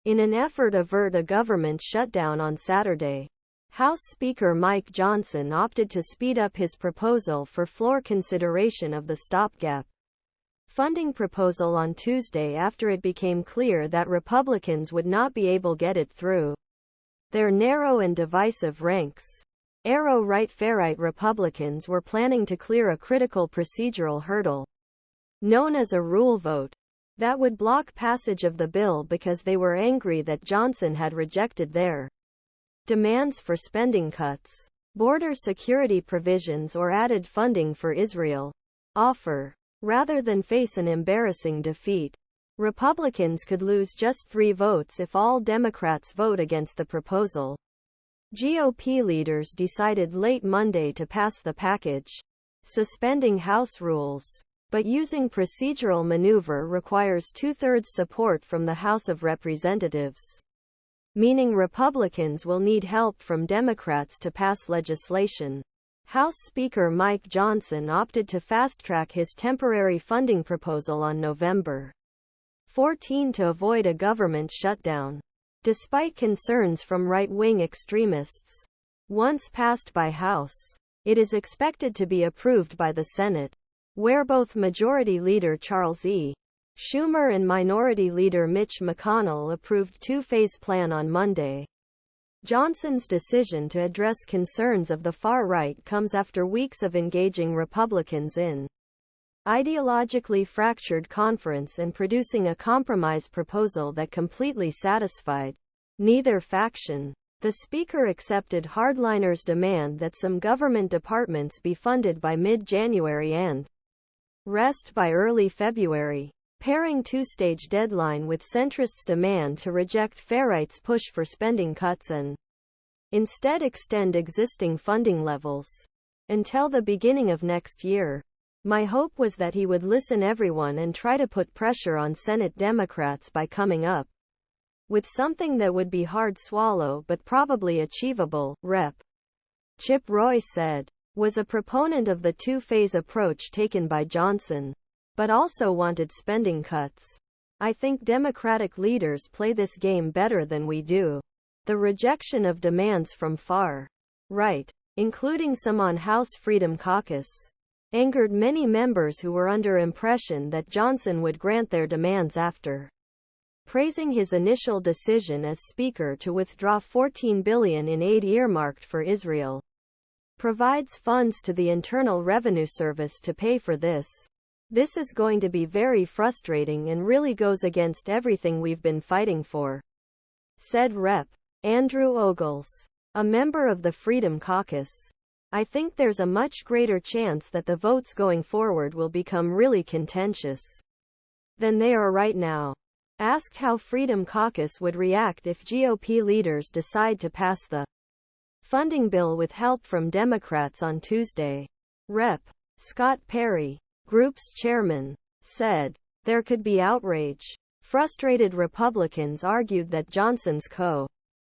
in an effort to avert a government shutdown on Saturday. House Speaker Mike Johnson opted to speed up his proposal for floor consideration of the stopgap funding proposal on Tuesday after it became clear that Republicans would not be able to get it through their narrow and divisive ranks. ArrowRight Far-right Republicans were planning to clear a critical procedural hurdle, known as a rule vote, that would block passage of the bill because they were angry that Johnson had rejected their demands for spending cuts, border security provisions or added funding for Israel offer. Rather than face an embarrassing defeat, Republicans could lose just 3 votes if all Democrats vote against the proposal. GOP leaders decided late Monday to pass the package, suspending House rules. But using procedural maneuver requires 2/3 support from the House of Representatives, meaning Republicans will need help from Democrats to pass legislation. House Speaker Mike Johnson opted to fast-track his temporary funding proposal on November 14 to avoid a government shutdown. Despite concerns from right-wing extremists, once passed by House, it is expected to be approved by the Senate, where both Majority Leader Charles E. Schumer and Minority Leader Mitch McConnell approved two-phase plan on Monday. Johnson's decision to address concerns of the far right comes after weeks of engaging Republicans in ideologically fractured conference and producing a compromise proposal that completely satisfied neither faction. The Speaker accepted hardliners' demand that some government departments be funded by mid-January and rest by early February, pairing two-stage deadline with centrists' demand to reject far-right's push for spending cuts and instead extend existing funding levels until the beginning of next year. My hope was that he would listen everyone and try to put pressure on Senate Democrats by coming up with something that would be hard swallow but probably achievable. Rep. Chip Roy said, was a proponent of the two-phase approach taken by Johnson, but also wanted spending cuts. I think Democratic leaders play this game better than we do. The rejection of demands from far right, including some on House Freedom Caucus, angered many members who were under impression that Johnson would grant their demands after praising his initial decision as Speaker to withdraw $14 billion in aid earmarked for Israel. Provides funds to the Internal Revenue Service to pay for this. This is going to be very frustrating and really goes against everything we've been fighting for, said Rep. Andrew Ogles, a member of the Freedom Caucus. I think there's a much greater chance that the votes going forward will become really contentious than they are right now. Asked how Freedom Caucus would react if GOP leaders decide to pass the funding bill with help from Democrats on Tuesday, Rep. Scott Perry, group's chairman, said, there could be outrage. Frustrated Republicans argued that Johnson's co